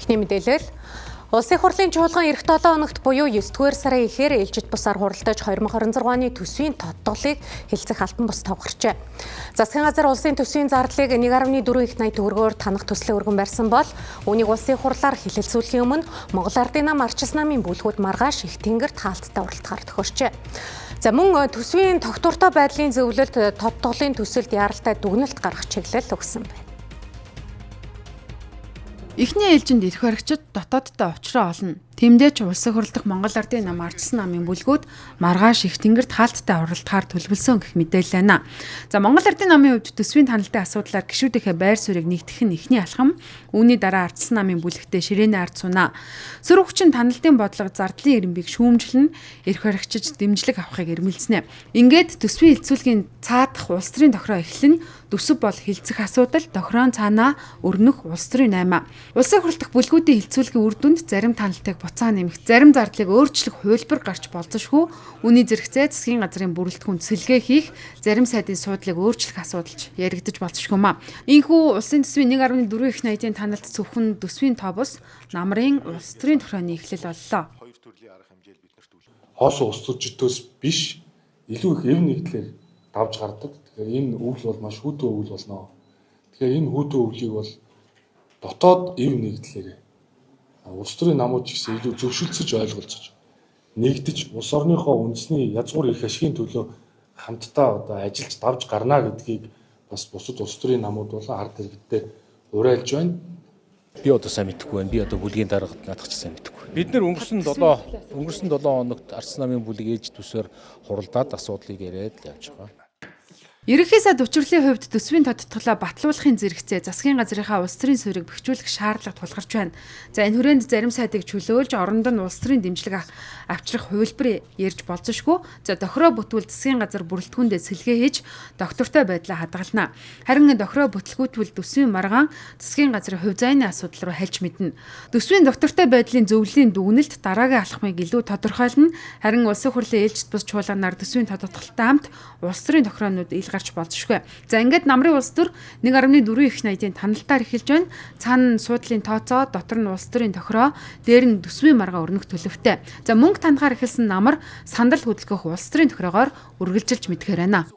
Эхний мэдээлэл. Улсын хурлын чуулган эх 7 хоногт буюу 9-р сарын ихээр ээлжид бусаар хуралдаж 2026 оны төсвийн тодтголыг хэлцэх алтан бус тав гарчээ. Засгийн газар улсын төсвийн зардлыг 1.4 их 80 төгрөгөөр танах төслийн өргөн барьсан бол үүнийг улсын хурлаар хэлэлцүүлэхийн өмнө Монгол Ардын нам Арчис намын бүлгүүд маргааш их тэнгэрт хаалттай уралдахаар тохиорчээ. За мөн төсвийн тогтвортой байдлын зөвлөлд тодтголын төсөлд яралтай дүгнэлт гаргах чиглэл өгсөн байна. Эхний ээлжинд эрх баригчид дотооддоо учраа олно. Тиймдээ ч улсын хурлдах Монгол Ардын нам Арчис намын бүлгүүд маргааш их тэнгэрт хаалттай уралдахаар төлөвлөсөн гэх мэдээлэл байна. За Монгол Ардын намын хувьд төсвийн таналтай асуудлаар гишүүдийнхээ байр суурийг нэгтгэх нь эхний алхам. Үүний дараа Арчис намын бүлэгтээ ширээний ард сунаа. Сөрөг хүчин таналтын бодлого зардлын эренбийг шүүмжлэн эрх баригчид дэмжлэг авахыг эрмэлзнэ. Ингээд төсвийн хэлцүүлгийн цаадах улс төрийн тохироо эхлэн төсөв бол хэлцэх асуудал тохироон цаанаа өрнөх улс төрийн 8. Улсын хурлдах бүлгүүдийн хэлцүүлгийн үр дүнд зарим таналтыг буцаа нэмэх, зарим зардлыг өөрчлөх хувилбар гарч болзошгүй. Үүний зэрэгцээ засгийн газрын бүрэлдэхүүн цэлгээ хийх, зарим сайдын суудлыг өөрчлөх асуудалч яригдаж болзошгүй маа. Ийхүү улсын төсвийн 1.4 их 80-ийн таналт зөвхөн төсвийн тоо бус намрын улс төрийн тохирооны эхлэл боллоо. Хоос улс төрчдөөс биш илүү их эв нэгдлэр давж гардаг. Тэгэхээр энэ өвөл бол маш хүйтэн өвөл болно. Тэгэхээр энэ хүйтэн өвлийг бол дотоод эв нэгдлэр улс төрийн намууд ч гэсэн илүү зөвшөлдсөж ойлголцож нэгдэж улс орныхоо үндэсний язгуур эрх ашигын төлөө хамтдаа одоо ажиллаж давж гарна гэдгийг бас бусад улс төрийн намууд болон ард иргэдтэй уриалж байна. Би одоо сайн мэдэхгүй байна. Би одоо бүлгийн дарга наадах ч сайн мэдэхгүй. Бид нэр өнгөрсөн 7 хоногт Арчис намын бүлэг ээлж төсөөр хуралдаад асуудлыг яриад л явж байгаа. Ерөнхий сайд учрлын хувьд төсвийн тодтголоо батлуулахын зэрэгцээ засгийн газрынхаа улс төрийн суурийг бэхжүүлэх шаардлага тулгарч байна. За энэ хүрээнд зарим сайдыг чөлөөлж оронд нь улс төрийн дэмжлэг авчрах хувилбар ярьж болзошгүй. За тохироо бүтвэл засгийн газар бүрэлдэхүүндээ сэлгээ хийж доктортой байдлаа хадгална. Харин тохироо бүтлгүүтвэл төсвийн маргаан засгийн газрын хувь заяаны асуудал руу хальж мэднэ. Төсвийн доктортой байдлын зөвлөлийн дүгнэлт дараагийн алхмыг илүү тодорхойлно. Харин улсын хурлын ээлжид бус чуулганаар төсвийн тодтголтой хамт улс төрийн тохироонууд гарч болзошгүй. За ингээд намрын улс төр 1.4 их 80-ийн таналтаар эхэлж байна. Цаана суудлын тооцоо, дотор нь улс төрийн тохироо, дээр нь төсвийн маргаа өрнөх төлөвтэй. За мөнгө танахаар эхэлсэн намар сандал хөдөлгөх улс төрийн тохироогоор үргэлжилж мэдгээр байна.